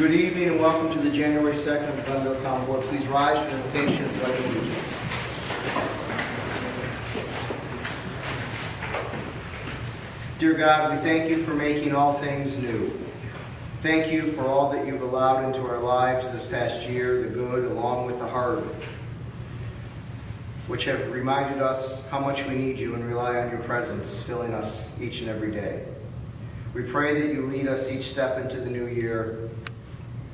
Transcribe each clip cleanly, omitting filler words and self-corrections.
Good evening and welcome to the January 2nd Glenville Town Board. Please rise for the invocation of the Pledge of Allegiance. Dear God, we thank you for making all things new. Thank you for all that you've allowed into our lives this past year, the good along with the hard, which have reminded us how much we need you and rely on your presence, filling us each and every day. We pray that you lead us each step into the new year.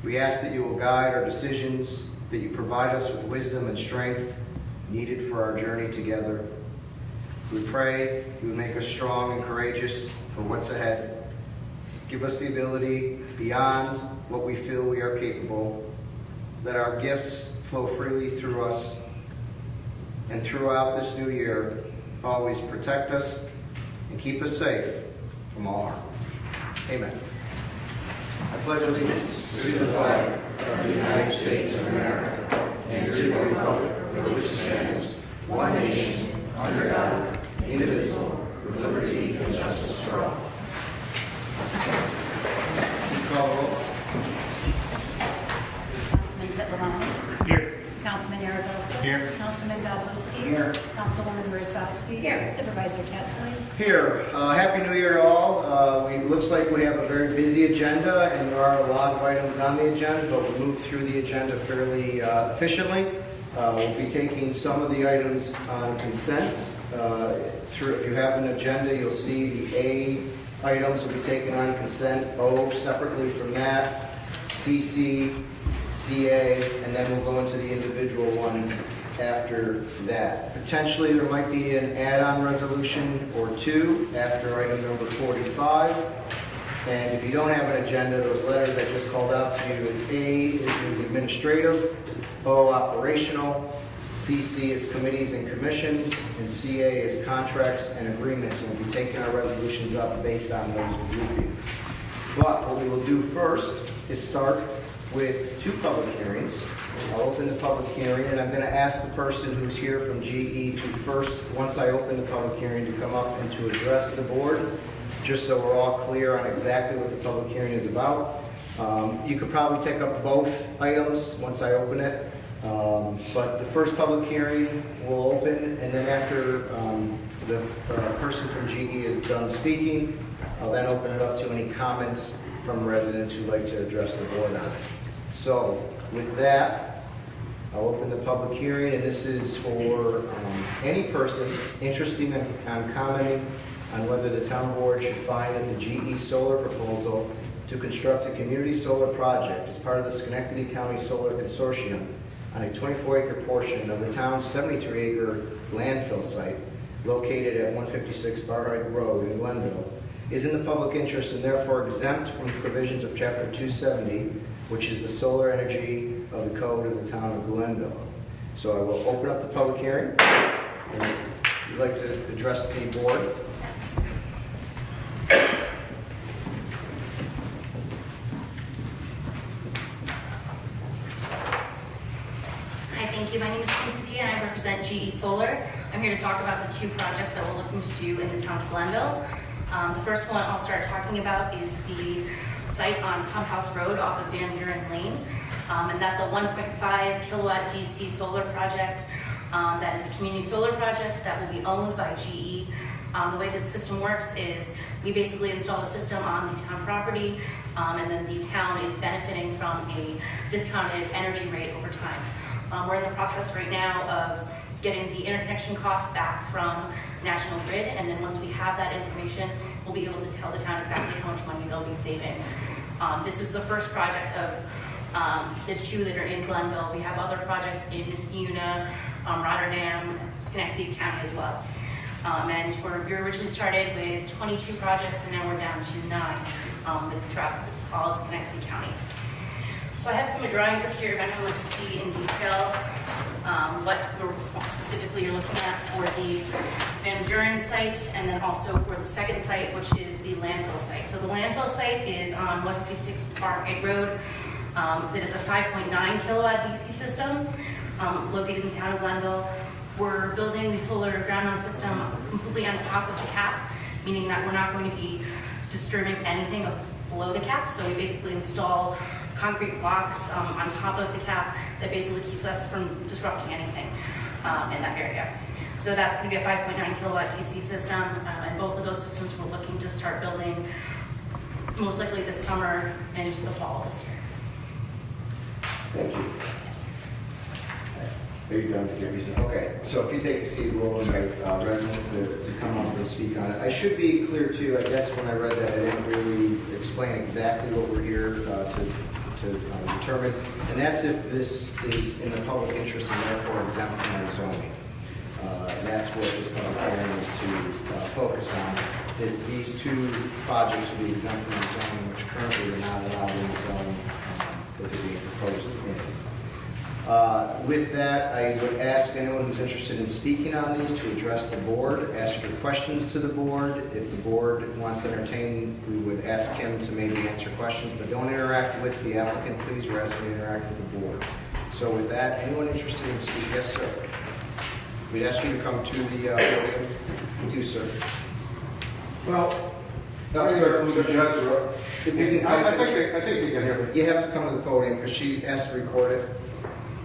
We ask that you will guide our decisions, that you provide us with wisdom and strength needed for our journey together. We pray you would make us strong and courageous for what's ahead. Give us the ability beyond what we feel we are capable. Let our gifts flow freely through us. And throughout this new year, always protect us and keep us safe from all harm. Amen. I pledge allegiance to the flag of the United States of America and to the republic for which it stands, one nation, under God, indivisible, with liberty and justice for all. Please call the roll. Councilman Pittleron. Here. Councilman Aragosa. Here. Councilman Galbowski. Here. Councilwoman Rosbowski. Here. Supervisor Katzley. Here. Happy New Year to all. It looks like we have a very busy agenda, and there are a lot of items on the agenda, but we moved through the agenda fairly efficiently. We'll be taking some of the items on consent. If you have an agenda, you'll see the A items will be taken on consent, O separately from that, CC, CA, and then we'll go into the individual ones after that. Potentially, there might be an add-on resolution or two after item number 45. And if you don't have an agenda, those letters I just called out to you is A is administrative, O operational, CC is committees and commissions, and CA is contracts and agreements. And we'll be taking our resolutions up based on those groupings. But what we will do first is start with two public hearings. I'll open the public hearing, and I'm going to ask the person who's here from GE to first, once I open the public hearing, to come up and to address the board, just so we're all clear on exactly what the public hearing is about. You could probably take up both items once I open it, but the first public hearing will open, and then after the person from GE is done speaking, I'll then open it up to any comments from residents who'd like to address the board on it. So with that, I'll open the public hearing, and this is for any person interested in commenting on whether the town board should find that the GE solar proposal to construct a community solar project as part of the Schenectady County Solar Consortium on a 24-acre portion of the town's 73-acre landfill site located at 156 Barhide Road in Glenville is in the public interest and therefore exempt from the provisions of Chapter 270, which is the solar energy of the code of the town of Glenville. So I will open up the public hearing. And if you'd like to address the board. Hi, thank you. My name is Kim and I represent GE Solar. I'm here to talk about the two projects that we're looking to do in the town of Glenville. The first one I'll start talking about is the site on Pump House Road off of Van Buren Lane. And that's a 1.5 kilowatt DC solar project. That is a community solar project that will be owned by GE. The way this system works is we basically install the system on the town property, and then the town is benefiting from a discounted energy rate over time. We're in the process right now of getting the interconnection costs back from National Grid, and then once we have that information, we'll be able to tell the town exactly how much money they'll be saving. This is the first project of the two that are in Glenville. We have other projects in Niskayuna, Rotterdam, Schenectady County as well. And we originally started with 22 projects, and now we're down to 9 throughout all of Schenectady County. So I have some drawings up here if anyone would like to see in detail what specifically you're looking at for the Van Buren site, and then also for the second site, which is the landfill site. So the landfill site is on 156 Barhide Road. It is a 5.9 kilowatt DC system located in the town of Glenville. We're building the solar ground mount system completely on top of the cap, meaning that we're not going to be disturbing anything below the cap. So we basically install concrete blocks on top of the cap that basically keeps us from disrupting anything in that area. So that's going to be a 5.9 kilowatt DC system, and both of those systems we're looking to start building most likely this summer and the fall of this year. Thank you. Are you done with your reason? Okay, so if you take a seat, we'll invite residents to come up and speak on it. I should be clear too, I guess when I read that, I didn't really explain exactly what we're here to determine. And that's if this is in the public interest and therefore exempt from our zoning. That's what this public hearing is to focus on. That these two projects will be exempt from the zoning, which currently are not allowed in the zone that they're being proposed in. With that, I would ask anyone who's interested in speaking on these to address the board, ask your questions to the board. If the board wants to entertain, we would ask him to maybe answer questions, but don't interact with the applicant, please. We're asking you to interact with the board. So with that, anyone interested in speaking? Yes, sir. We'd ask you to come to the podium. You, sir. Well, No, sir. If you can come I to the- think you can hear me. You have to come to the podium because she asked to record it.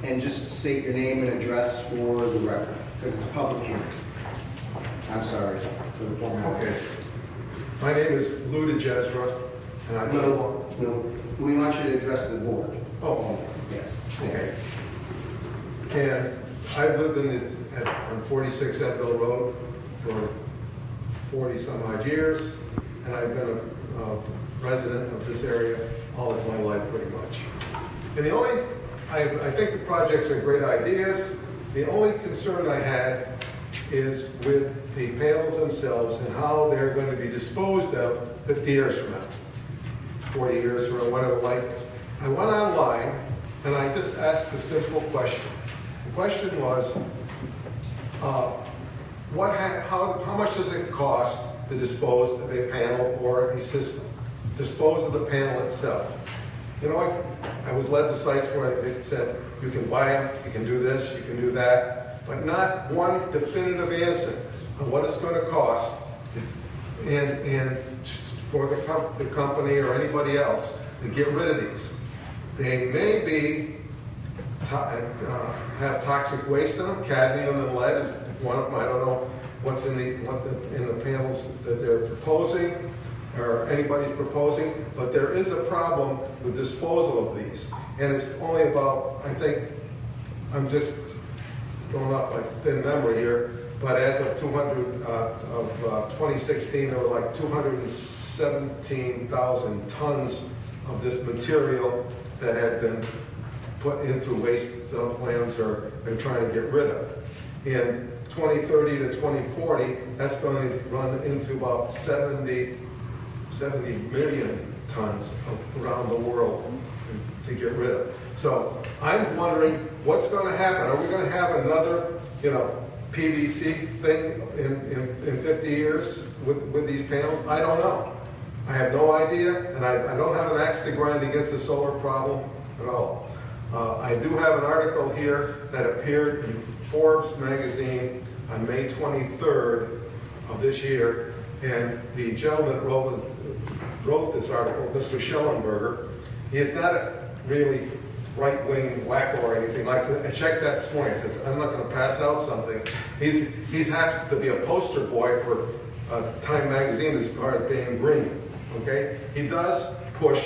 And just state your name and address for the record, because it's a public hearing. I'm sorry for the formality. Okay. My name is Lou DeJezra, and I live on... No, we want you to address the board. Oh, Yes. okay. And I've lived on 46 Edville Road for 40-some odd years, and I've been a resident of this area all of my life, pretty much. And the only... I think the projects are great ideas. The only concern I had is with the panels themselves and how they're going to be disposed of 50 years from now, 40 years from now, whatever life is. I went online and I just asked a simple question. The question was, how much does it cost to dispose of a panel or a system? Dispose of the panel itself. You know, I was led to sites where it said, you can buy them, you can do this, you can do that, but not one definitive answer on what it's going to cost and for the company or anybody else to get rid of these. They may be have toxic waste in them, cadmium and lead is one of them. I don't know what's in the panels that they're proposing or anybody's proposing, but there is a problem with disposal of these. And it's only about, I think, I'm just going off my thin memory here, but as of 2016, there were like 217,000 tons of this material that had been put into waste dump lands or they're trying to get rid of. In 2030 to 2040, that's going to run into about 70 million tons around the world to get rid of. So I'm wondering what's going to happen. Are we going to have another, PVC thing in 50 years with these panels? I don't know. I have no idea, and I don't have an axe to grind against the solar problem at all. I do have an article here that appeared in Forbes magazine on May 23rd of this year, and the gentleman that wrote this article, Mr. Schellenberger, he is not a really right-wing wacko or anything like that. I checked that this morning. I said, I'm not going to pass out something. He happens to be a poster boy for Time magazine as far as being green. Okay, he does push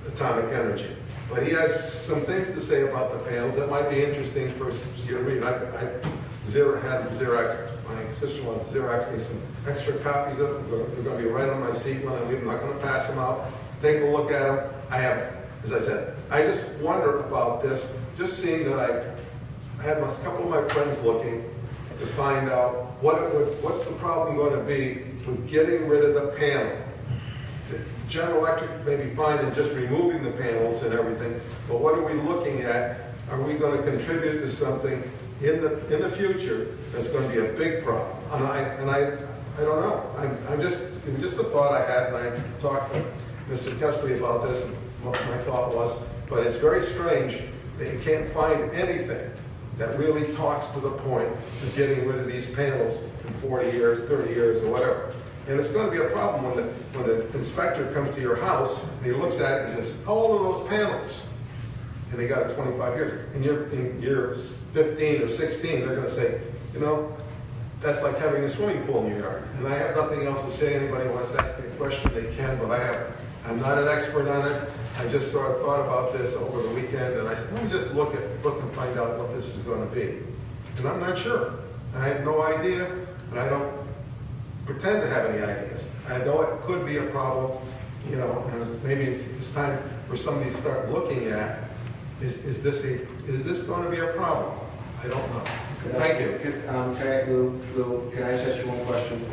atomic energy, but he has some things to say about the panels that might be interesting for you to read. I had Xerox. My sister wanted to Xerox me some extra copies of them. They're going to be right on my seat when I leave. I'm not going to pass them out. Take a look at them. I have, as I said, I just wonder about this. Just seeing that I had a couple of my friends looking to find out what's the problem going to be with getting rid of the panel. General Electric may be fine in just removing the panels and everything, but what are we looking at? Are we going to contribute to something in the future that's going to be a big problem? And I don't know. It was just a thought I had, and I talked to Mr. Kessley about this. And what my thought was, but it's very strange that you can't find anything that really talks to the point of getting rid of these panels in 40 years, 30 years, or whatever. And it's gonna be a problem when the inspector comes to your house and he looks at it and says, how old are those panels? And they got it 25 years. And you're in year 15 or 16, they're gonna say, you know, that's like having a swimming pool in your yard. And I have nothing else to say. Anybody wants to ask me a question, they can, but I'm not an expert on it. I just sort of thought about this over the weekend, and I said, let me just look and find out what this is gonna be. And I'm not sure. I have no idea, and I don't pretend to have any ideas. I know it could be a problem, you know, and maybe it's time for somebody to start looking at, is this gonna be a problem? I don't know. Thank you. Can I just ask you one question?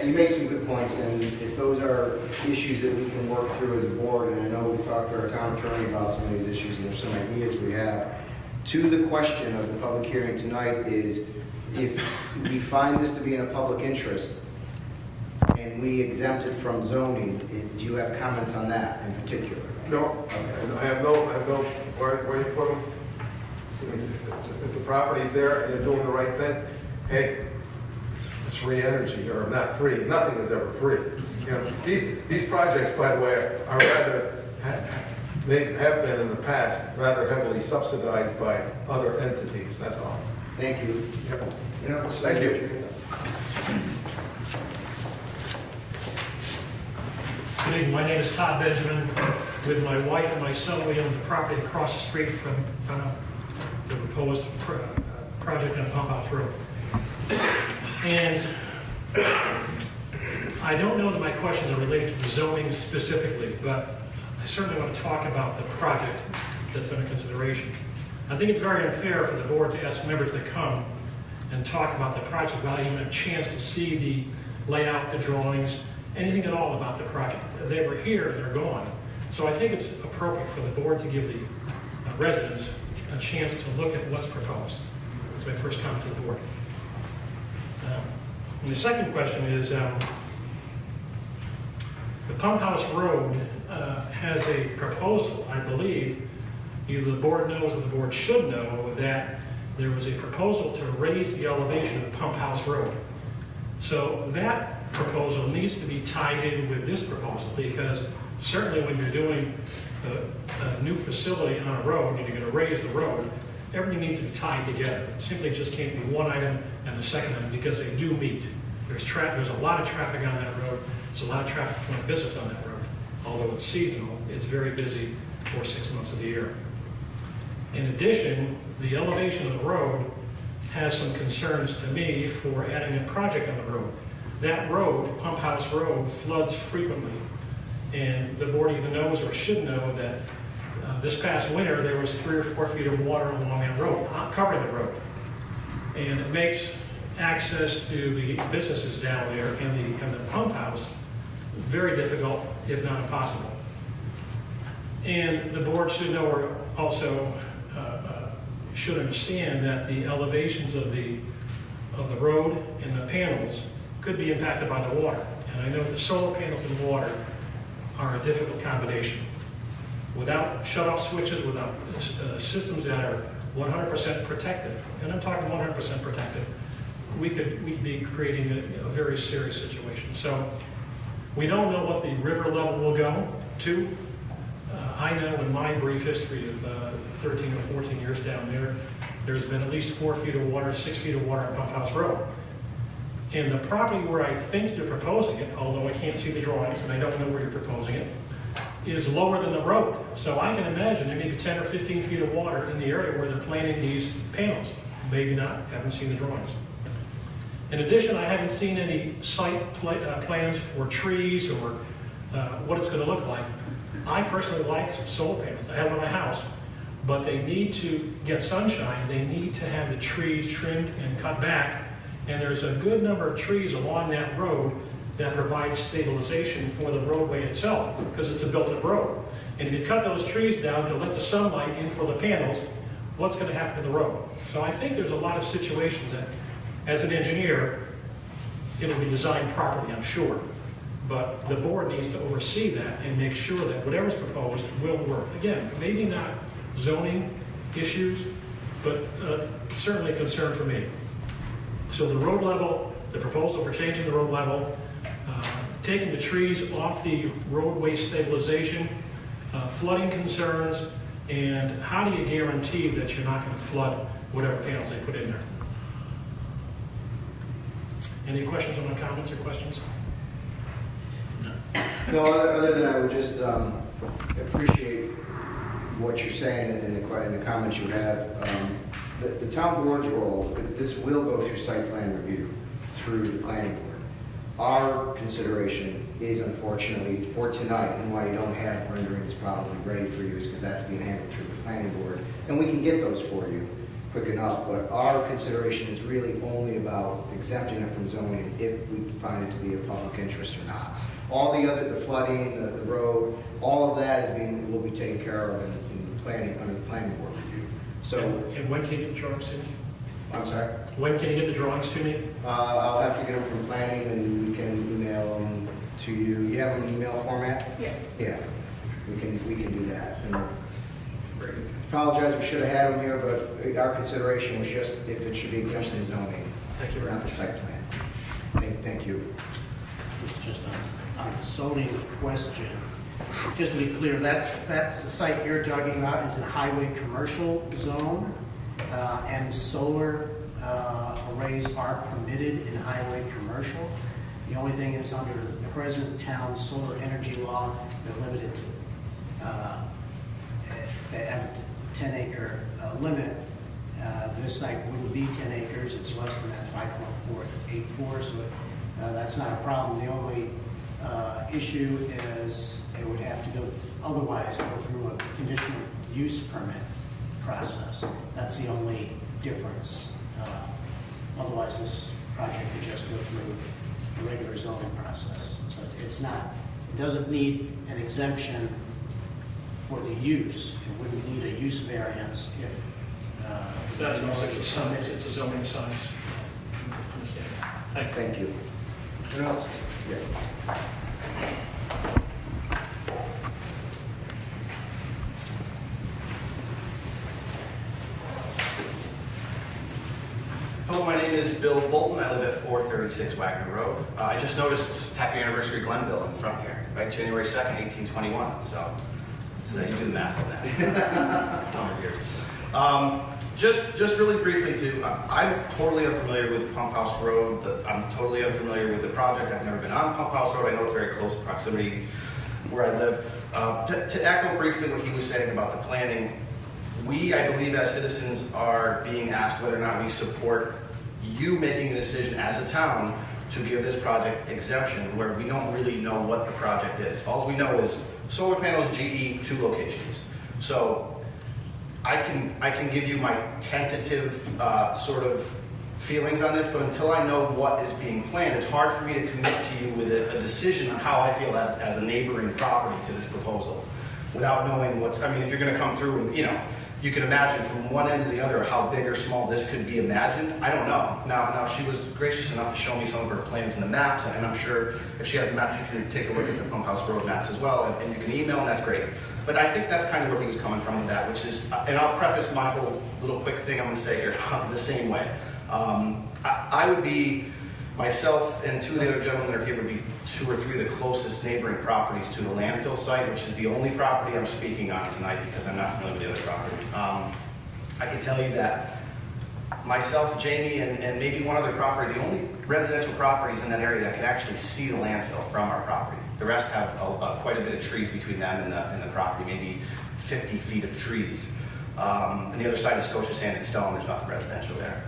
You make some good points, and if those are issues that we can work through as a board, and I know we've talked to our town attorney about some of these issues, and there's some ideas we have. To the question of the public hearing tonight is, if we find this to be in a public interest, and we exempt it from zoning, do you have comments on that in particular? No, I have no, where you put them? If the property's there and they're doing the right thing, hey, it's free energy, or not free, nothing is ever free. You know, these projects, by the way, are rather, they have been in the past, rather heavily subsidized by other entities, that's all. Thank you. Yep. Thank you. Good evening, my name is Todd Benjamin. With my wife and my son, we own the property across the street from the proposed project on Pump House Road. And I don't know that my questions are related to the zoning specifically, but I certainly want to talk about the project that's under consideration. I think it's very unfair for the board to ask members to come and talk about the project without even a chance to see the layout, the drawings, anything at all about the project. They were here, they're gone. So I think it's appropriate for the board to give the residents a chance to look at what's proposed. That's my first comment to the board. And the second question is, the Pump House Road has a proposal, I believe, either the board knows or the board should know, that there was a proposal to raise the elevation of Pump House Road. So that proposal needs to be tied in with this proposal, because certainly when you're doing a new facility on a road and you're going to raise the road, everything needs to be tied together. It simply just can't be one item and the second item, because they do meet. There's a lot of traffic on that road. It's a lot of traffic from business on that road. Although it's seasonal, it's very busy for 6 months of the year. In addition, the elevation of the road has some concerns to me for adding a project on the road. That road, Pump House Road, floods frequently. And the board either knows or should know that this past winter there was 3 or 4 feet of water along that road, covering the road. And it makes access to the businesses down there and the pump house very difficult, if not impossible. And the board should know, or also should understand, that the elevations of the road and the panels could be impacted by the water. And I know that solar panels and water are a difficult combination. Without shut-off switches, without systems that are 100% protective, and I'm talking 100% protective, we could be creating a very serious situation. So we don't know what the river level will go to. I know in my brief history of 13 or 14 years down there, there's been at least 4 feet of water, 6 feet of water on Pump House Road. And the property where I think you're proposing it, although I can't see the drawings and I don't know where you're proposing it, is lower than the road. So I can imagine there may be 10 or 15 feet of water in the area where they're planting these panels. Maybe not, haven't seen the drawings. In addition, I haven't seen any site plans for trees or what it's going to look like. I personally like some solar panels. I have them on my house, but they need to get sunshine. They need to have the trees trimmed and cut back. And there's a good number of trees along that road that provide stabilization for the roadway itself, because it's a built-up road. And if you cut those trees down to let the sunlight in for the panels, what's going to happen to the road? So I think there's a lot of situations that, as an engineer, it'll be designed properly, I'm sure. But the board needs to oversee that and make sure that whatever's proposed will work. Again, maybe not zoning issues, but certainly a concern for me. So the road level, the proposal for changing the road level, taking the trees off the roadway stabilization, flooding concerns, and how do you guarantee that you're not going to flood whatever panels they put in there? Any questions on my comments or questions? No, other than I would just appreciate what you're saying in the comments you have. The town board's role, this will go through site plan review through the planning board. Our consideration is unfortunately for tonight, and why you don't have renderings probably ready for you is because that's being handled through the planning board. And we can get those for you quick enough, but our consideration is really only about exempting it from zoning if we find it to be a public interest or not. All the other, the flooding, the road, all of that will be taken care of in planning, under the planning board review. So, And when can you get the drawings to me? I'm sorry? When can you get the drawings to me? I'll have to get them from planning and we can email them to you. You have them in email format? Yeah. Yeah, we can do that. And apologize, we should have had them here, but our consideration was just if it should be exempt in zoning, Thank you very not the much. site plan. Thank you. It's just a zoning question. Just to be clear, that's the site you're talking about is a highway commercial zone, and solar arrays are permitted in highway commercial. The only thing is under the present town solar energy law, they're limited to, they have a 10-acre limit. This site wouldn't be 10 acres, it's less than that, 5.484, so that's not a problem. The only issue is it would have to go, otherwise go through a conditional use permit process. That's the only difference. Otherwise, this project could just go through a regular zoning process. But it's not, it doesn't need an exemption for the use. It wouldn't need a use variance if That's it was it's a size, permitted. it's a zoning size. Understand. Thank you. Thank you. Anyone else? Yes. Hello, my name is Bill Bolton. I live at 436 Wagner Road. I just noticed Happy Anniversary Glenville in front here, right? January 2nd, 1821. So you do the math on that. Number of years. Just really briefly too, I'm totally unfamiliar with Pump House Road. I'm totally unfamiliar with the project. I've never been on Pump House Road. I know it's very close proximity where I live. To echo briefly what he was saying about the planning, we, I believe, as citizens are being asked whether or not we support you making a decision as a town to give this project exemption where we don't really know what the project is. All we know is solar panels, GE, 2 locations. So I can give you my tentative sort of feelings on this, but until I know what is being planned, it's hard for me to commit to you with a decision on how I feel as a neighboring property to this proposal without knowing what's, I mean, if you're gonna come through and, you know, you can imagine from one end to the other how big or small this could be imagined. I don't know. Now she was gracious enough to show me some of her plans and the maps, and I'm sure if she has the maps, you can take a look at the Pump House Road maps as well, and you can email, and that's great. But I think that's kind of where he was coming from with that, which is, and I'll preface my whole little quick thing I'm gonna say here the same way. I would be, myself and 2 of the other gentlemen that are here would be 2 or 3 of the closest neighboring properties to the landfill site, which is the only property I'm speaking on tonight because I'm not familiar with the other property. I can tell you that myself, Jamie, and maybe one other property, the only residential properties in that area that can actually see the landfill from our property. The rest have quite a bit of trees between them and the property, maybe 50 feet of trees. On the other side is Scotia Sand and Stone, there's nothing residential there.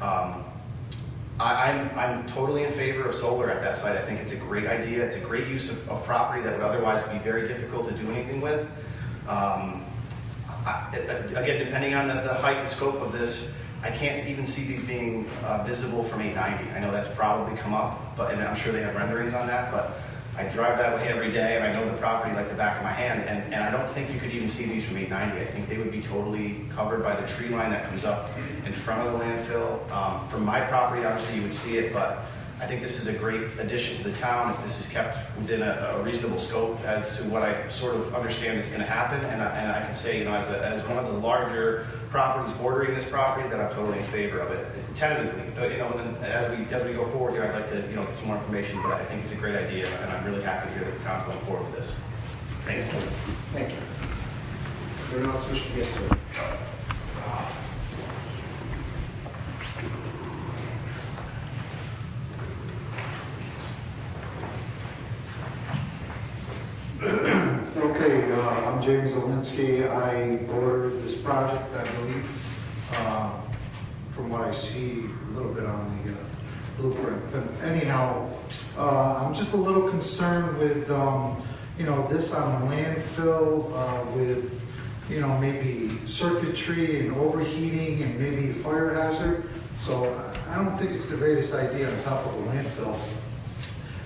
I'm totally in favor of solar at that site. I think it's a great idea. It's a great use of property that would otherwise be very difficult to do anything with. Again, depending on the height and scope of this, I can't even see these being visible from 890. I know that's probably come up, and I'm sure they have renderings on that, but I drive that way every day, and I know the property like the back of my hand, and I don't think you could even see these from 890. I think they would be totally covered by the tree line that comes up in front of the landfill. From my property, obviously, you would see it, but I think this is a great addition to the town if this is kept within a reasonable scope as to what I sort of understand is going to happen. And I can say, you know, as one of the larger properties bordering this property, then I'm totally in favor of it. Tentatively, and as we go forward here, I'd like to, get some more information, but I think it's a great idea, and I'm really happy to hear that the town's going forward with this. Thanks. Thank you. Anyone else wish to be a sir? Okay, I'm James Zielinski. I ordered this project, I believe, from what I see a little bit on the blueprint. But anyhow, I'm just a little concerned with, this on a landfill with, maybe circuitry and overheating and maybe fire hazard. So I don't think it's the greatest idea on top of a landfill.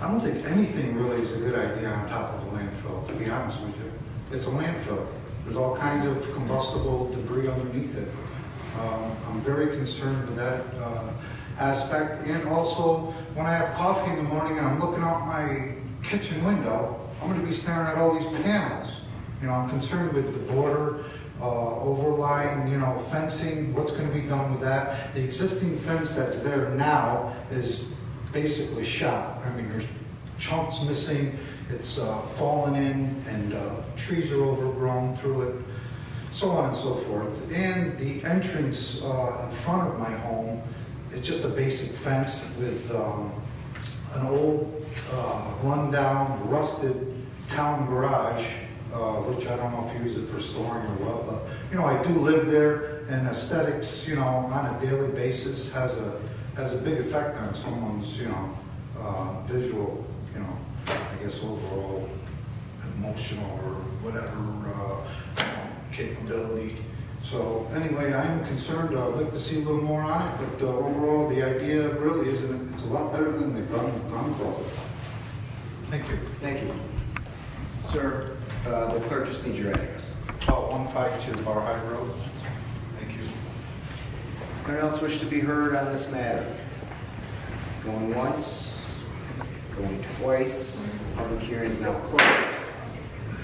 I don't think anything really is a good idea on top of a landfill, to be honest with you. It's a landfill. There's all kinds of combustible debris underneath it. I'm very concerned with that aspect. And also, when I have coffee in the morning and I'm looking out my kitchen window, I'm going to be staring at all these panels. I'm concerned with the border, overlying, fencing, what's going to be done with that. The existing fence that's there now is basically shot. I mean, there's chunks missing, it's fallen in, and trees are overgrown through it, so on and so forth. And the entrance in front of my home, it's just a basic fence with an old, rundown, rusted town garage, which I don't know if you use it for storing or what, but, I do live there, and aesthetics, on a daily basis has a big effect on someone's, visual, I guess overall emotional or whatever capability. So anyway, I'm concerned. I'd like to see a little more on it, but overall, the idea really isn't. It's a lot better than the gun club. Thank you. Thank you. Sir, the clerk just needs your address. 152 Bar High Road. Thank you. Anyone else wish to be heard on this matter? Going once, going twice, the public hearing is now closed.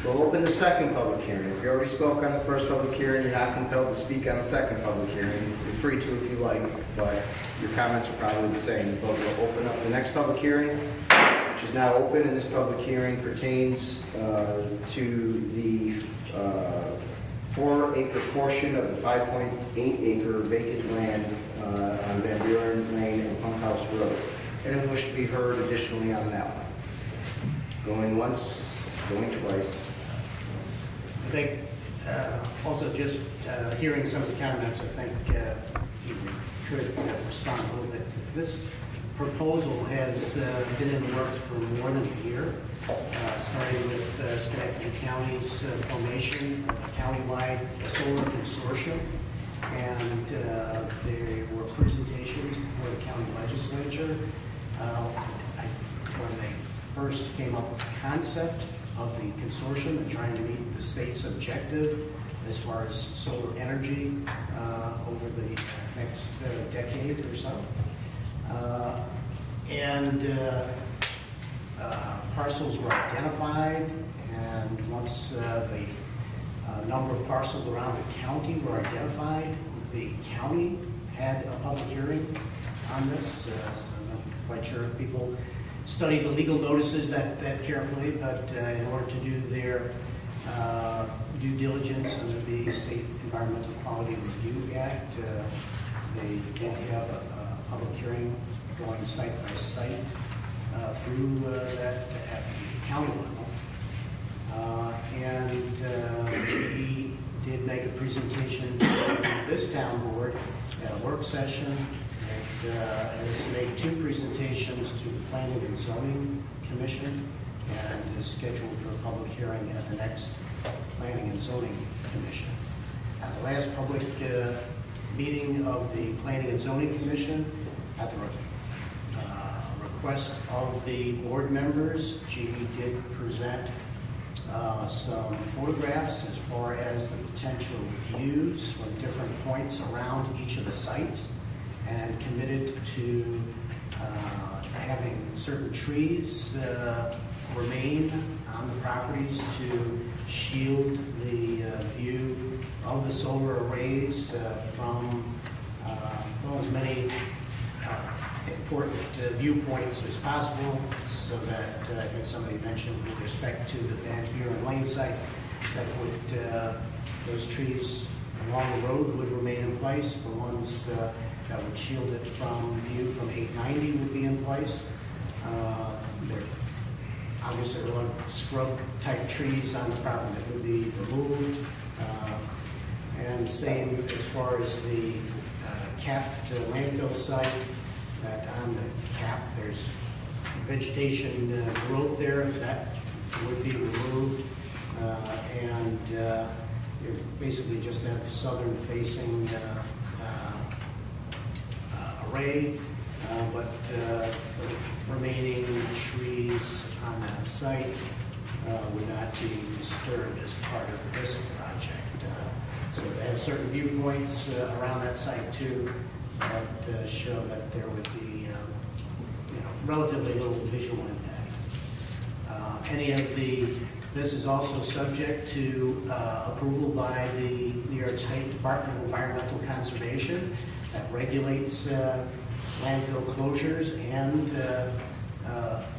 We'll open the second public hearing. If you already spoke on the first public hearing, you're not compelled to speak on the second public hearing. You're free to if you like, but your comments are probably the same. But we'll open up the next public hearing, which is now open, and this public hearing pertains to the 4-acre portion of the 5.8-acre vacant land on Van Buren Lane and Pump House Road. Anyone wish to be heard additionally on that one? Going once, going twice. I think, also just hearing some of the comments, I think you could respond a little bit. This proposal has been in the works for more than a year, starting with Schenectady County's formation of a countywide solar consortium. And there were presentations before the county legislature. When they first came up with the concept of the consortium and trying to meet the state's objective as far as solar energy over the next decade or so. Parcels were identified, and once the number of parcels around the county were identified, the county had a public hearing on this. So I'm not quite sure if people study the legal notices that carefully, but in order to do their due diligence under the State Environmental Quality Review Act, they did have a public hearing going site by site through that at the county level. GE did make a presentation to this town board at a work session. It has made 2 presentations to the Planning and Zoning Commission and is scheduled for a public hearing at the next Planning and Zoning Commission. At the last public meeting of the Planning and Zoning Commission, at the request of the board members, GE did present some photographs as far as the potential views from different points around each of the sites, and committed to having certain trees remain on the properties to shield the view of the solar arrays from well, as many important viewpoints as possible, so that I think somebody mentioned with respect to the Van Buren Lane site, that would those trees along the road would remain in place. The ones that would shield it from view from 890 would be in place. There obviously there are a lot of scrub-type trees on the property that would be removed. And same as far as the capped landfill site, that on the cap there's vegetation growth there that would be removed. And you basically just have southern-facing array, but the remaining trees on that site would not be disturbed as part of this project. So they have certain viewpoints around that site too that show that there would be relatively little visual impact. This is also subject to approval by the New York State Department of Environmental Conservation that regulates landfill closures, and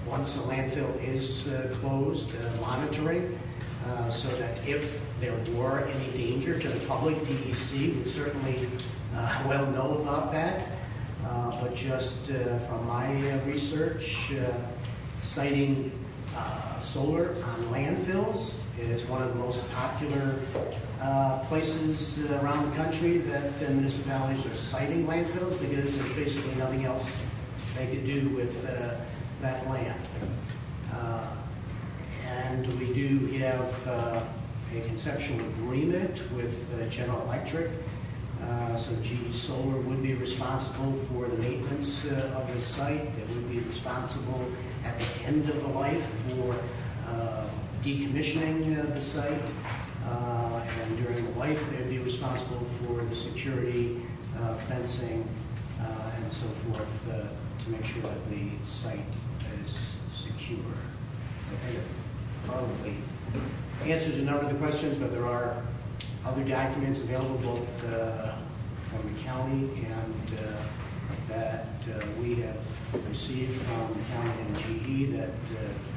once a landfill is closed, monitoring, so that if there were any danger to the public, DEC would certainly well know about that. But just from my research, citing solar on landfills is one of the most popular places around the country that municipalities are citing landfills, because there's basically nothing else they could do with that land. And we do have a conceptual agreement with General Electric. So GE Solar would be responsible for the maintenance of the site. They would be responsible at the end of the life for decommissioning the site. And during the life, they'd be responsible for the security, fencing, and so forth to make sure that the site is secure. I think it probably answers a number of the questions, but there are other documents available both from the county and that we have received from the county and GE that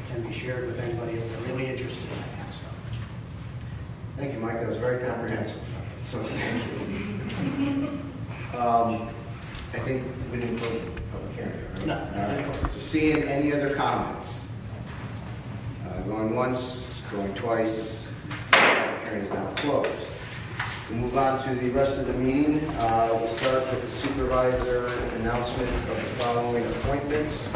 can be shared with anybody if they're really interested in that kind of stuff. Thank you, Mike. That was very comprehensive. So thank you. I think we didn't close the public hearing, right? No. All right. So seeing any other comments? Going once, going twice. Hearing is now closed. We'll move on to the rest of the meeting. We'll start with the supervisor announcements of the following appointments.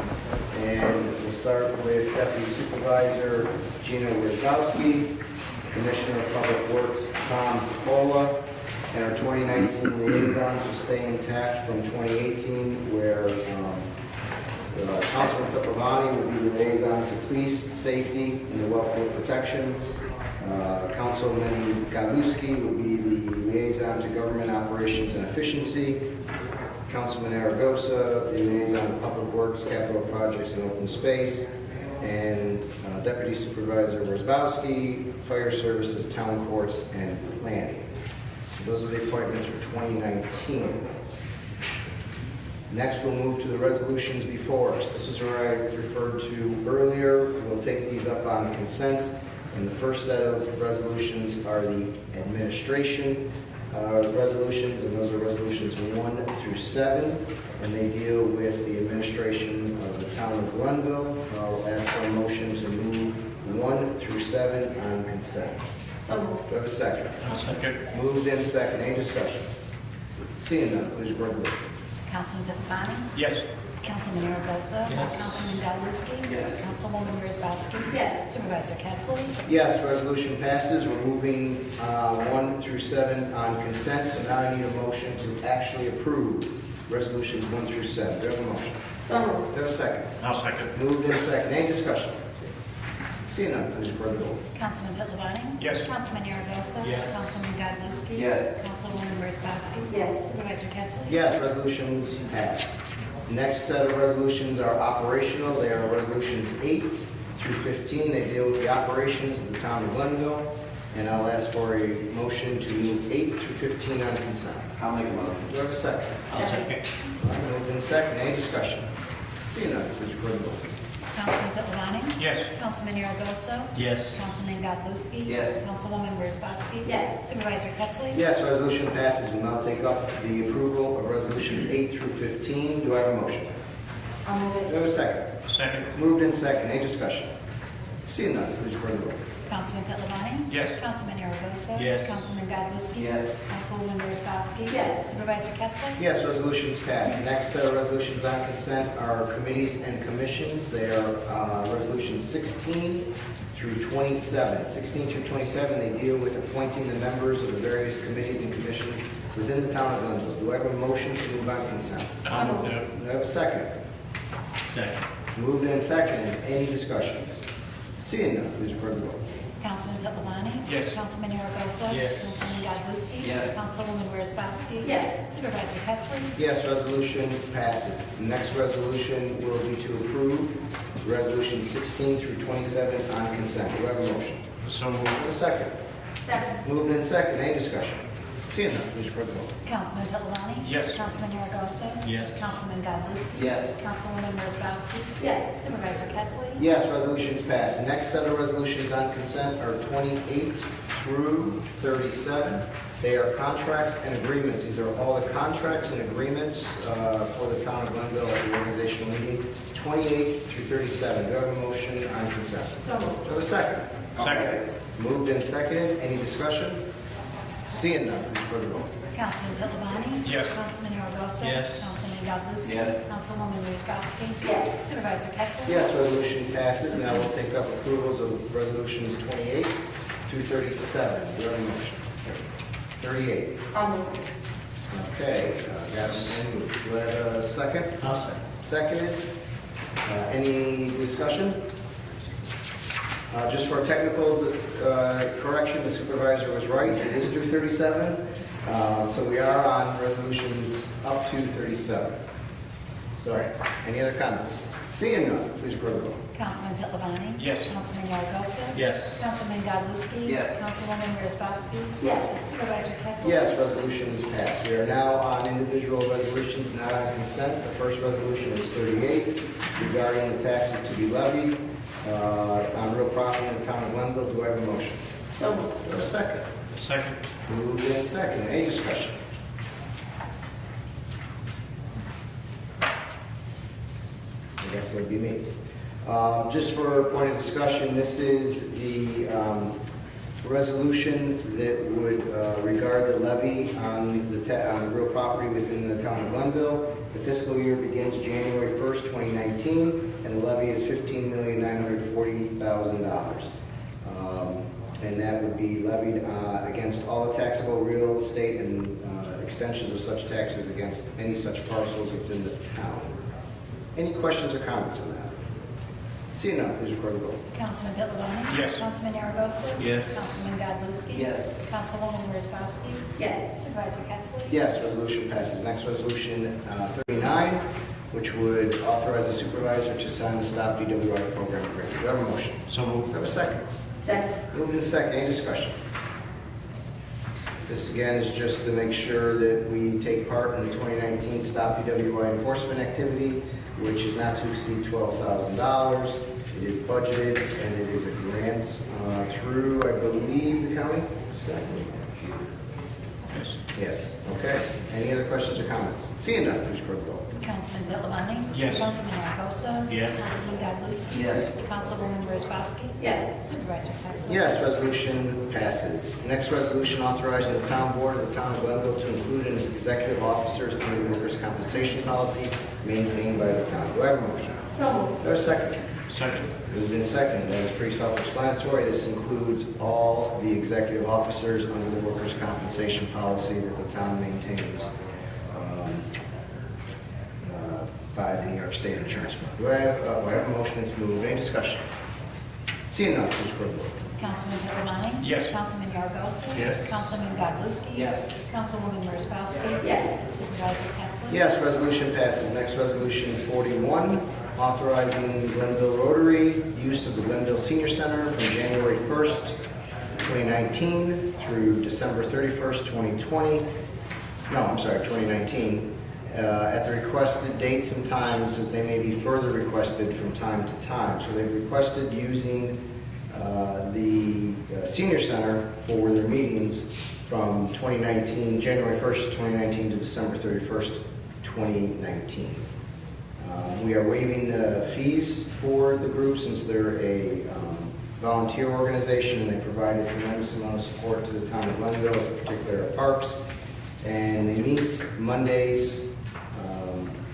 And we'll start with Deputy Supervisor Gina Wierzbowski, Commissioner of Public Works Tom Capola, and our 2019 liaisons will stay intact from 2018, where Councilman Peplavani will be the liaison to police, safety, and the welfare protection. Councilman Galuski will be the liaison to government operations and efficiency. Councilman Aragosa, the liaison to public works, capital projects, and open space. And Deputy Supervisor Wierzbowski, fire services, town courts, and planning. So those are the appointments for 2019. Next, we'll move to the resolutions before us. This is where I referred to earlier. We'll take these up on consent. And the first set of resolutions are the administration resolutions, and those are resolutions 1 through 7, and they deal with the administration of the town of Glenville. I'll ask for a motion to move 1 through 7 on consent. So moved. Do I have a second? I'll second. Moved in second. Any discussion? Seeing none, please record the vote. Councilman Peplavani? Yes. Councilman Aragosa? Yes. Councilman Galuski? Yes. Councilwoman Wierzbowski? Yes. Supervisor Ketsley? Yes, resolution passes. We're moving 1 through 7 on consent, so now I need a motion to actually approve resolutions 1 through 7. Do I have a motion? So moved. Do I have a second? I'll second. Moved in second. Any discussion? Seeing none, please record the vote. Councilman Peplavani? Yes. Councilman Aragosa? Yes. Councilman Galuski? Yes. Councilwoman Wierzbowski? Yes. Supervisor Ketsley? Yes, resolutions passed. Next set of resolutions are operational. They are resolutions 8 through 15. They deal with the operations of the town of Glenville. And I'll ask for a motion to move 8 through 15 on consent. I'll make a motion. Do I have a second? I'll second. All right, moved in second. Any discussion? Seeing none, please record the vote. Councilman Pittavani? Yes. Councilman Yaragosa? Yes. Councilman Godlewski? Yes. Councilwoman Wozzachowski? Yes. Supervisor Pettsley? Yes, resolution passes. We'll now take up the approval of resolutions 8 through 15. Do I have a motion? I'll move Do I have a second? Second. Moved in second. Any discussion? Seeing none, please record the vote. Councilman Pittavani? Yes. Councilman Yaragosa? Yes. Councilman Godlewski? Yes. Councilwoman Wozzachowski? Yes. Supervisor Pettsley? Yes, resolutions passed. Next set of resolutions on consent are committees and commissions. They are resolutions 16 through 27. 16 through 27, they deal with appointing the members of the various committees and commissions within the town of Glenville. Do I have a motion to move on consent? I'll move that. Do I have a second? Second. Moved and second. Any discussion? Seeing none, please record the vote. Councilman Pittavani? Yes. Councilman Yaragosa? Yes. Councilman Godlewski? Yes. Councilwoman Wozzachowski? Yes. Supervisor Pettsley? Yes, resolution passes. The next resolution will be to approve resolution 16 through 27 on consent. Do I have a motion? So Do I have a second? Second. Moved in second. Any discussion? Seeing none, please record the vote. Councilman Pittavani? Yes. Councilman Yaragosa? Yes. Councilman Godlewski? Yes. Councilwoman Wozzachowski? Yes. Supervisor Pettsley? Yes, resolutions passed. The next set of resolutions on consent are 28 through 37. They are contracts and agreements. These are all the contracts and agreements for the town of Glenville at the organizational meeting, 28 through 37. Do I have a motion on consent? So moved. Do I have a second? Second. Moved and seconded. Any discussion? Seeing none, please record the vote. Councilman Pittavani? Yes. Councilman Yaragosa? Yes. Councilman Godlewski? Yes. Councilwoman Wozzachowski? Yes. Supervisor Pettsley? Yes, resolution passes. Now we'll take up approvals of resolutions 28 through 37. Do I have a motion? 38. I'll move. Okay, Gavin, moved. Do I have a second? I'll second. Seconded. Any discussion? Just for a technical correction, the supervisor was right. It is through 37. So we are on resolutions up to 37. Sorry. Any other comments? Seeing none, please record the vote. Councilman Pittavani? Yes. Councilman Yaragosa? Yes. Councilman Godlewski? Yes. Councilwoman Wozzachowski? Yes. Supervisor Pettsley? Yes, resolution is passed. We are now on individual resolutions not on consent. The first resolution is 38 regarding the taxes to be levied on real property in the town of Glenville. Do I have a motion? So moved. Do I have a second? Second. Moved and second. Any discussion? I guess that'd be me. Just for a point of discussion, this is the resolution that would regard the levy on real property within the town of Glenville. The fiscal year begins January 1st, 2019, and the levy is $15,940,000. And that would be levied against all the taxable real estate and extensions of such taxes against any such parcels within the town. Any questions or comments on that? Seeing none, please record the vote. Councilman Pittavani? Yes. Councilman Yaragosa? Yes. Councilman Godlewski? Yes. Councilwoman Wozzachowski? Yes. Supervisor Pettsley? Yes, resolution passes. Next resolution, 39, which would authorize the supervisor to sign the Stop DWI program agreement. Do I have a motion? So Do moved. I have a second? Second. Moved in second. Any discussion? This again is just to make sure that we take part in the 2019 Stop DWI enforcement activity, which is not to exceed $12,000. It is budgeted and it is a grant through, I believe, the county. Yes. Yes. Okay. Any other questions or comments? Seeing none, please record the vote. Councilman Pittavani? Yes. Councilman Yaragosa? Yes. Councilman Godlewski? Yes. Councilwoman Wozzachowski? Yes. Supervisor Pettsley? Yes, resolution passes. Next resolution authorizing the town board of the town of Glenville to include in executive officers under the workers' compensation policy maintained by the town. Do I have a motion? So moved. Do I have a second? Second. Moved in second. That is pretty self-explanatory. This includes all the executive officers under the workers' compensation policy that the town maintains by the New York State Insurance Fund. Do I have a motion that's moved? Any discussion? Seeing none, please record the vote. Councilman Pittavani? Yes. Councilman Yaragosa? Yes. Councilman Godlewski? Yes. Councilwoman Wozzachowski? Yes. Supervisor Pettsley? Ketzler. Yes, resolution passes. Next resolution 41, authorizing Glenville Rotary use of the Glenville Senior Center from January 1st, 2019 through December 31st, 2019, at the requested dates and times as they may be further requested from time to time. So they've requested using the Senior Center for their meetings from January 1st, 2019 to December 31st, 2019. We are waiving the fees for the group since they're a volunteer organization and they provide a tremendous amount of support to the town of Glenville, in particular at parks. And they meet Mondays,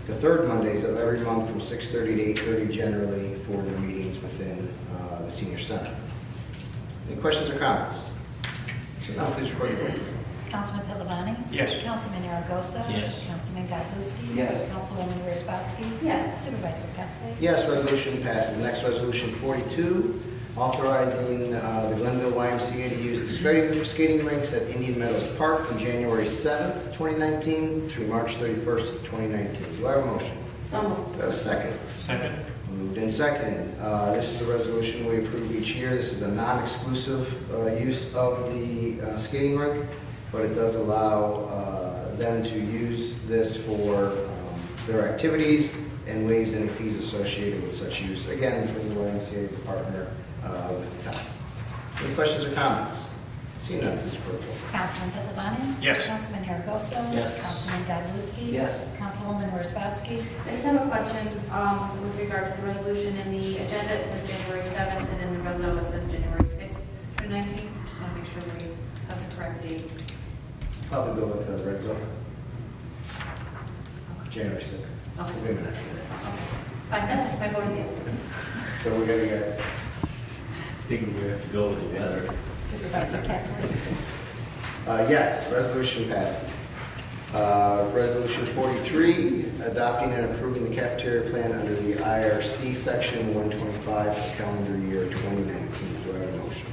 the third Mondays of every month from 6:30 to 8:30 generally for their meetings within the senior center. Any questions or comments? So now please record your vote. Councilman Pilavani? Yes. Councilman Aragosa? Yes. Councilman Godlewski? Yes. Councilwoman Wozzachowski? Yes. Supervisor Pettsley? Yes, resolution passes. Next resolution 42, authorizing the Glenville YMCA to use the skating rinks at Indian Meadows Park from January 7th, 2019 through March 31st, 2019. Do I have a motion? So moved. Do I have a second? Second. Moved and seconded. This is a resolution we approve each year. This is a non-exclusive use of the skating rink, but it does allow them to use this for their activities and waives any fees associated with such use. Again, because the YMCA is a partner with the town. Any questions or comments? Seeing none, please report. Councilman Pilavani? Yes. Councilman Aragosa? Yes. Councilman Godlewski? Yes. Councilwoman Wozzachowski? I just have a question with regard to the resolution. In the agenda, it says January 7th, and in the reso, it says January 6th, 2019. Just want to make sure we have the correct date. Probably go with the red zone. January 6th. Okay. Wait a minute. Fine, that's fine. My vote is yes. So we got to guess. I think we have to go with the weather. Supervisor Pettsley? Yes, resolution passes. Resolution 43, adopting and approving the cafeteria plan under the IRC Section 125 for calendar year 2019. Do I have a motion?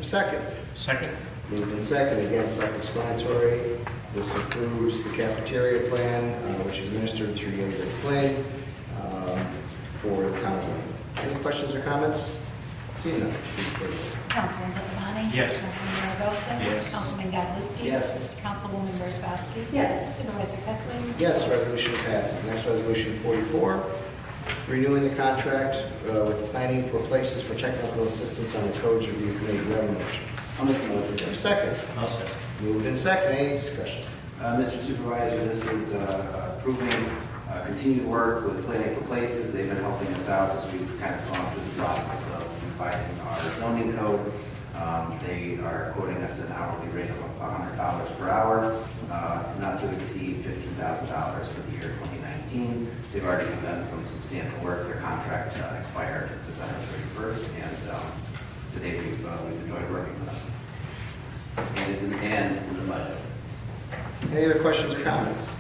Second. Second. Moved and second, again, self-explanatory. This approves the cafeteria plan, which is administered through Yager Flynn for the town of Lynn. Any questions or comments? Seeing none, please record your vote. Councilman Pilavani? Yes. Councilman Aragosa? Yes. Councilman Godlewski? Yes. Councilwoman Wozzachowski? Yes. Supervisor Pettsley? Yes, resolution passes. Next, resolution 44, renewing the contract with planning for places for technical assistance on the codes review committee. Do I have a motion? I'll make a Do I motion. have a second? I'll second. Moved and second. Any discussion? Mr. Supervisor, this is approving continued work with Planning for Places. They've been helping us out as we've kind of gone through the process of revising our zoning code. They are quoting us an hourly rate of $100 per hour, not to exceed $15,000 for the year 2019. They've already done some substantial work. Their contract expired December 31st, and today we've enjoyed working with them. And it's in the budget. Any other questions or comments?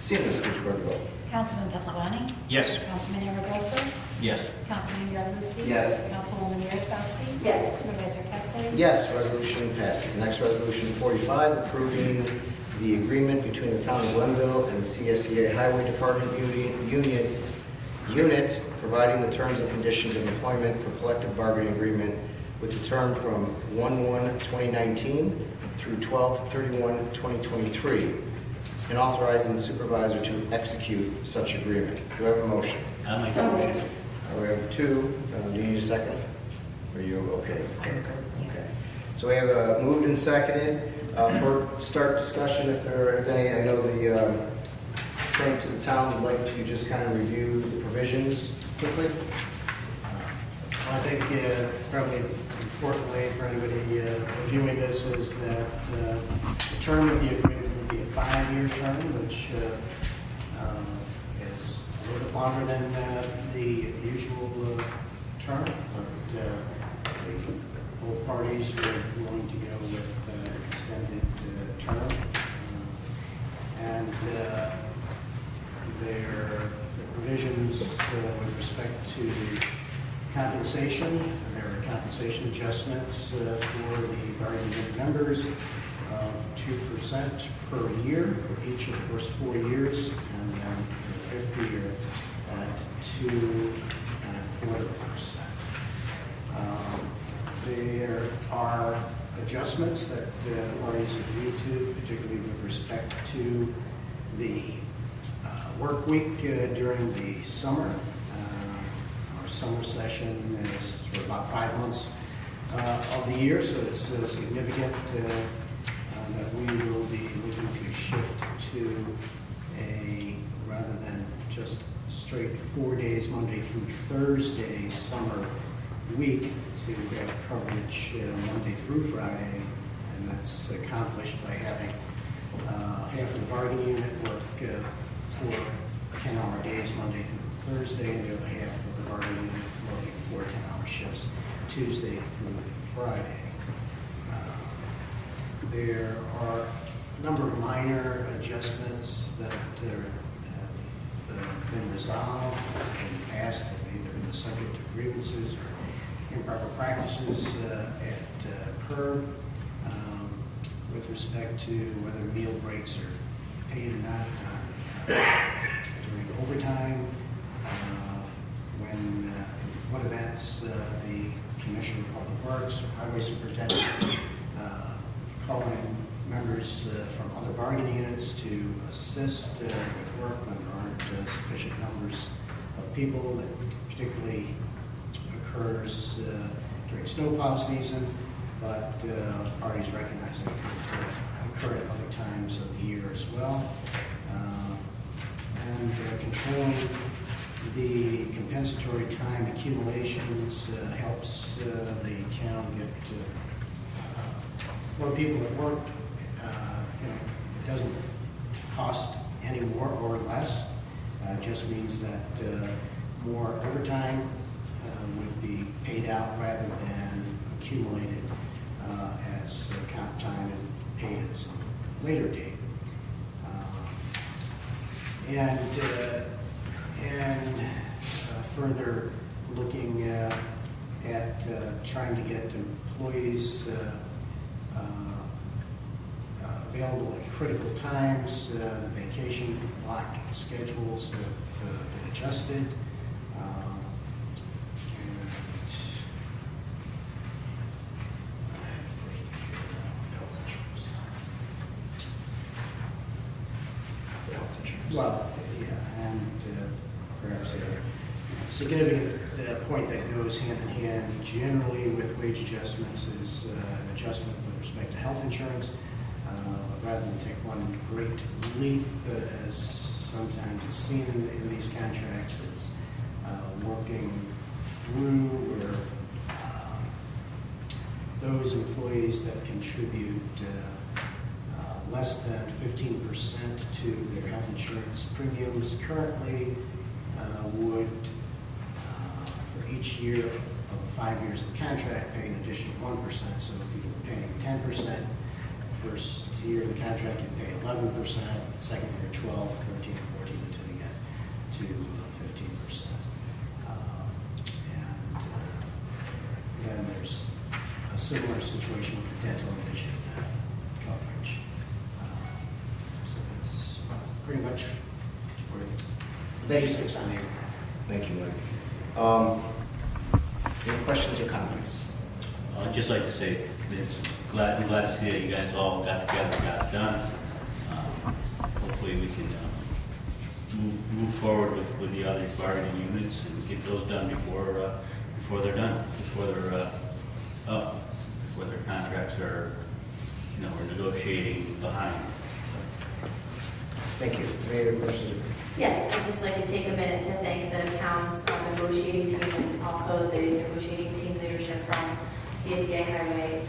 Seeing none, please record your vote. Councilman Pilavani? Yes. Councilman Aragosa? Yes. Councilman Godlewski? Yes. Councilwoman Wozzachowski? Yes. Supervisor Pettsley? Yes, resolution passes. Next, resolution 45, approving the agreement between the town of Glenville and the CSEA Highway Department unit, providing the terms and conditions of employment for collective bargaining agreement with the term from 1/1/2019 through 12/31/2023, and authorizing the supervisor to execute such agreement. Do I have a motion? I'll make a motion. We have two. Do you need a second? Are you okay? Okay. So we have moved and seconded. For start discussion, if there is any, I know the attorney to the town would like to just kind of review the provisions quickly. I think probably an important way for anybody reviewing this is that the term of the agreement would be a 5-year term, which is a little bit longer than the usual term, but both parties were willing to go with extended term. And the provisions with respect to compensation, there are compensation adjustments for the bargaining unit members of 2% per year for each of the first 4 years, and then the fifth year at 2.25%. There are adjustments that the parties agreed to, particularly with respect to the work week during the summer. Our summer session is for about 5 months of the year, so it's significant that we will be looking to shift to a, rather than just straight 4 days, Monday through Thursday, summer week, to have coverage Monday through Friday, and that's accomplished by having half of the bargaining unit work for 10-hour days Monday through Thursday, and the other half of the bargaining unit working 4 10-hour shifts Tuesday through Friday. There are a number of minor adjustments that have been resolved in the past, either in the subject of grievances or improper practices at PERB with respect to whether meal breaks are paid or not during overtime, what events the Commissioner of Public Works or Highway Superintendent calling members from other bargaining units to assist with work when there aren't sufficient numbers of people. That particularly occurs during snowplow season, but parties recognize that it could occur at other times of the year as well. And controlling the compensatory time accumulations helps the town get more people at work. It doesn't cost any more or less. It just means that more overtime would be paid out rather than accumulated as comp time and paid at some later date. Further looking at trying to get employees available at critical times. The vacation block schedules have been adjusted. Well, yeah, and perhaps a significant point that goes hand in hand generally with wage adjustments is an adjustment with respect to health insurance. Rather than take one great leap, as sometimes is seen in these contracts, it's working through where those employees that contribute less than 15% to their health insurance premiums currently would, for each year of 5 years of the contract, pay an additional 1%. So if you were paying 10%, first year of the contract you pay 11%, second year 12, 13, 14 until you get to 15%. Then there's a similar situation with the dental and vision coverage. So that's pretty much where the basics on here. Thank you, Mike. Any questions or comments? I'd just like to say that I'm glad to see that you guys all got together and got it done. Hopefully we can move forward with the other bargaining units and get those done before they're done, before they're up, before their contracts are, we're negotiating behind. Thank you. Any other questions? Yes, I'd just like to take a minute to thank the town's negotiating team and also the negotiating team leadership from CSEA Highway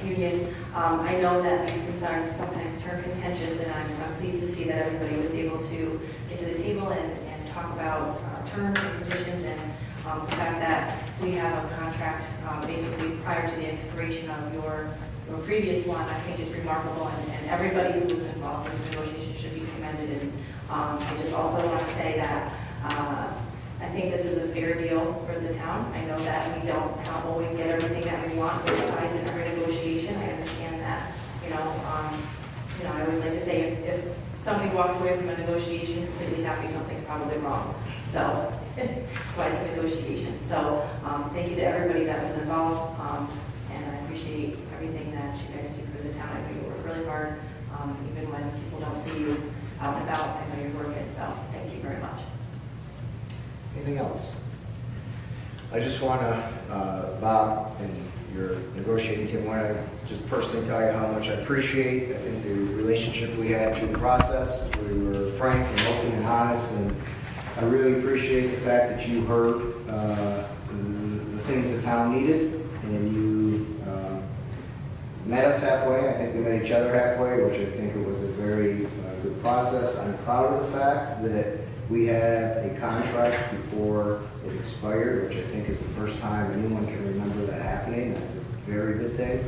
Union. I know that these things are sometimes turn contentious, and I'm pleased to see that everybody was able to get to the table and talk about terms and conditions and the fact that we have a contract basically prior to the expiration of your previous one, I think is remarkable, and everybody who was involved in the negotiation should be commended. And I just also want to say that I think this is a fair deal for the town. I know that we don't always get everything that we want both sides in every negotiation. I understand that, I always like to say if somebody walks away from a negotiation completely happy, something's probably wrong. So that's why it's a negotiation. So thank you to everybody that was involved, and I appreciate everything that you guys do for the town. I know you work really hard, even when people don't see you out and about. I know you're working, so thank you very much. Anything else? I just want to, Bob and your negotiating team, want to just personally tell you how much I appreciate, I think, the relationship we had through the process. We were frank and open and honest, and I really appreciate the fact that you heard the things the town needed, and you met us halfway. I think we met each other halfway, which I think it was a very good process. I'm proud of the fact that we had a contract before it expired, which I think is the first time anyone can remember that happening. That's a very good thing.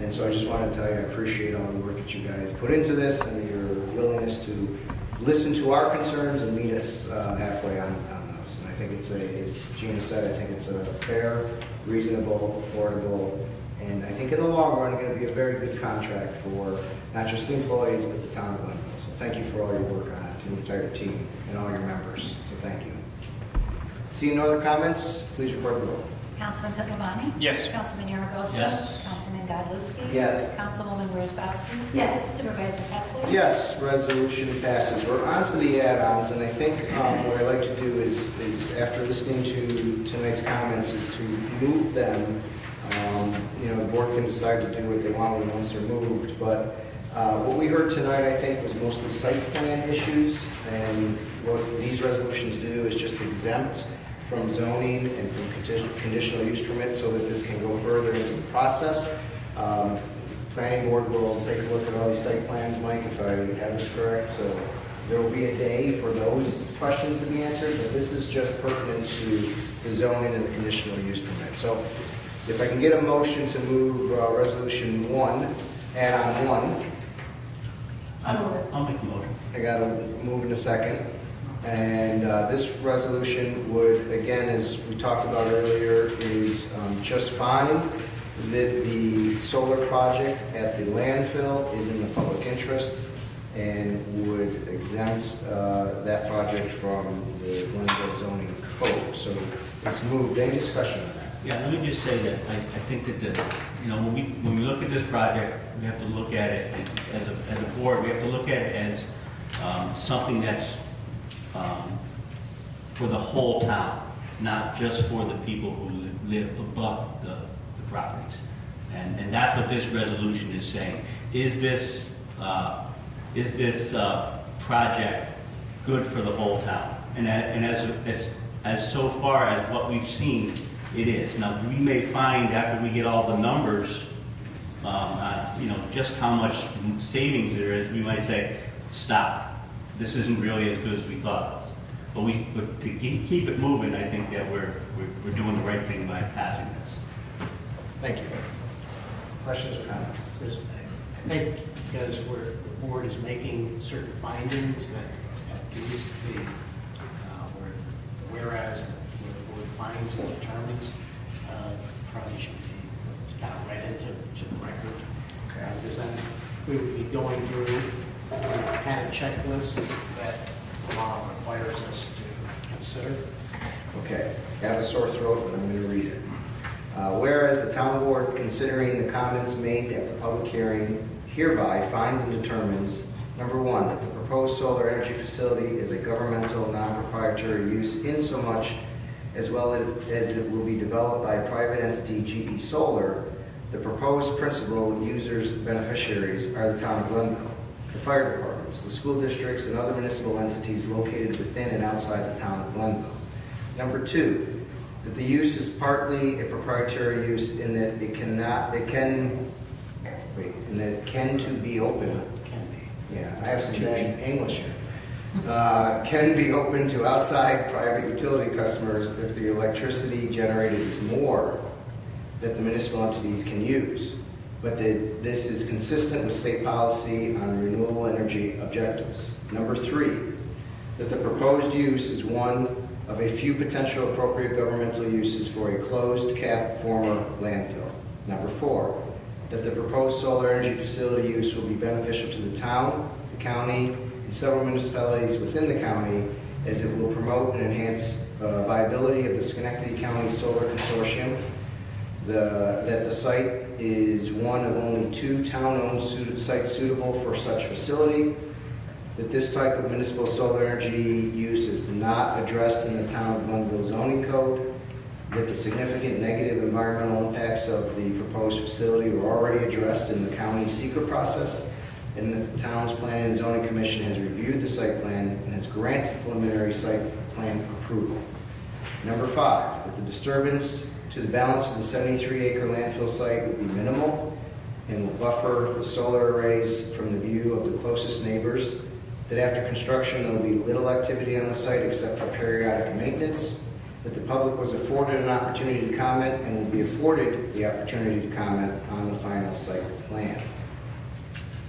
And so I just want to tell you, I appreciate all the work that you guys put into this and your willingness to listen to our concerns and meet us halfway on those. And I think it's as Gina said, I think it's a fair, reasonable, affordable, and I think in the long run, going to be a very good contract for not just the employees, but the town of Glenville. So thank you for all your work on it, and the entire team, and all your members. So thank you. Seeing no other comments, please report the vote. Councilman Pittavani? Yes. Councilman Yaragosa? Yes. Councilman Godlewski? Yes. Councilwoman Wozzowski? Yes. Supervisor Pettsley? Yes, resolution passes. We're on to the add-ons, and I think what I'd like to do is after listening to tonight's comments, is to move them. The board can decide to do what they want with once they're moved, but what we heard tonight, I think, was mostly site plan issues, and what these resolutions do is just exempt from zoning and from conditional use permits so that this can go further into the process. Planning board will take a look at all these site plans, Mike, if I have this correct, so there will be a day for those questions to be answered, but this is just pertinent to the zoning and the conditional use permit. So if I can get a motion to move resolution 1, add-on 1. I'll make the motion. I got to move in a second. And this resolution would, again, as we talked about earlier, is just fine that the solar project at the landfill is in the public interest and would exempt that project from the Glenville zoning code. So it's moved. Any discussion on that? Yeah, let me just say that I think that when we look at this project, we have to look at it as a board. We have to look at it as something that's for the whole town, not just for the people who live above the properties. And that's what this resolution is saying. Is this project good for the whole town? And as so far as what we've seen, it is. Now, we may find after we get all the numbers, just how much savings there is, we might say, stop. This isn't really as good as we thought it was. But to keep it moving, I think that we're doing the right thing by passing this. Thank you. Questions or comments? I think because the board is making certain findings that at least whereas the board finds and determines, probably should be kind of read into the record. Okay. Because then we would be going through kind of checklist that the law requires us to consider. Okay. I have a sore throat, but I'm going to read it. Whereas the town board, considering the comments made at the public hearing, hereby finds and determines, number 1, that the proposed solar energy facility is a governmental, non-proprietary use insomuch as well as it will be developed by a private entity, GE Solar. The proposed principal users, beneficiaries are the town of Glenville, the fire departments, the school districts, and other municipal entities located within and outside the town of Glenville. Number 2, that the use is partly a proprietary use in that it can to be open. Can be. Yeah, I have some bad English here. Can be open to outside private utility customers if the electricity generated is more that the municipal entities can use, but that this is consistent with state policy on renewable energy objectives. Number 3, that the proposed use is one of a few potential appropriate governmental uses for a closed cap former landfill. Number 4, that the proposed solar energy facility use will be beneficial to the town, the county, and several municipalities within the county, as it will promote and enhance viability of the Schenectady County Solar Consortium, that the site is one of only 2 town-owned sites suitable for such facility, that this type of municipal solar energy use is not addressed in the town of Glenville zoning code, that the significant negative environmental impacts of the proposed facility were already addressed in the county's secret process, and that the town's Planning and Zoning Commission has reviewed the site plan and has granted preliminary site plan approval. Number 5, that the disturbance to the balance of the 73-acre landfill site will be minimal and will buffer the solar arrays from the view of the closest neighbors, that after construction there will be little activity on the site except for periodic maintenance, that the public was afforded an opportunity to comment and will be afforded the opportunity to comment on the final site plan.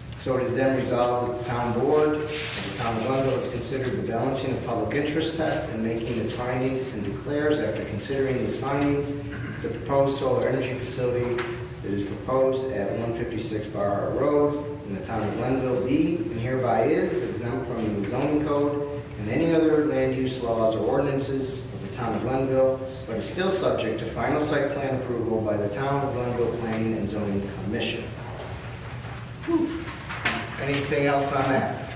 So it is then resolved that the town board of the town of Glenville has considered the balancing of public interest test and making its findings, and declares, after considering these findings, the proposed solar energy facility that is proposed at 156 Bar Road in the town of Glenville be and hereby is exempt from the zoning code and any other land use laws or ordinances of the town of Glenville, but is still subject to final site plan approval by the town of Glenville Planning and Zoning Commission. Anything else on that?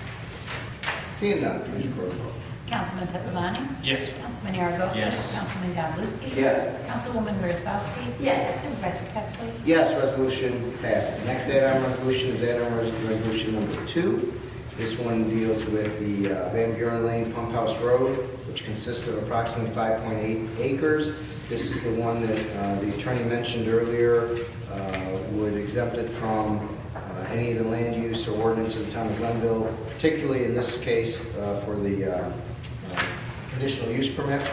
Seeing none, please record the vote. Councilman Pepperoni? Yes. Councilman Aragosa? Yes. Councilman Godlewski? Yes. Councilwoman Wozzachowski? Yes. Supervisor Pettsley? Yes, resolution passes. Next add-on resolution is add-on resolution number 2. This one deals with the Van Buren Lane Pump House Road, which consists of approximately 5.8 acres. This is the one that the attorney mentioned earlier, would exempt it from any of the land use or ordinance of the town of Glenville, particularly in this case for the conditional use permit.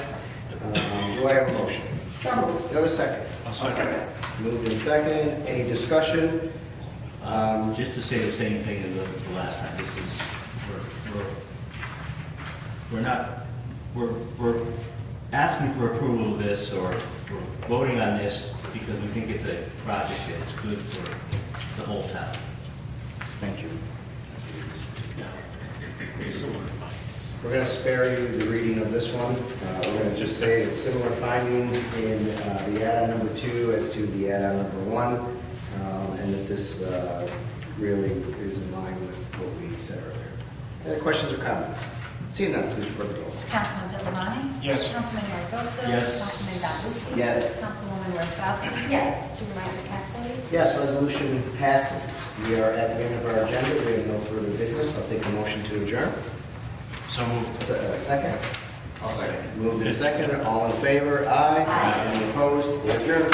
Do I have a motion? So moved. Do I have a second? I'll second. Moved in second. Any discussion? Just to say the same thing as the last time, this is, we're asking for approval of this, or we're voting on this because we think it's a project that's good for the whole town. Thank you. We're going to spare you the reading of this one. We're going to just say that similar findings in the add-on number 2 as to the add-on number 1, and that this really is in line with what we said earlier. Any questions or comments? Seeing none, please record the roll. Councilman Pepperoni? Yes. Councilman Aragosa? Yes. Councilman Godlewski? Yes. Councilwoman Wozzachowski? Yes. Supervisor Pettsley? Yes, resolution passes. We are at the end of our agenda. We have no further business. I'll take a motion to adjourn. So moved. Second? I'll second. Moved in second. All in favor? Aye. Aye. Any opposed? We're adjourned.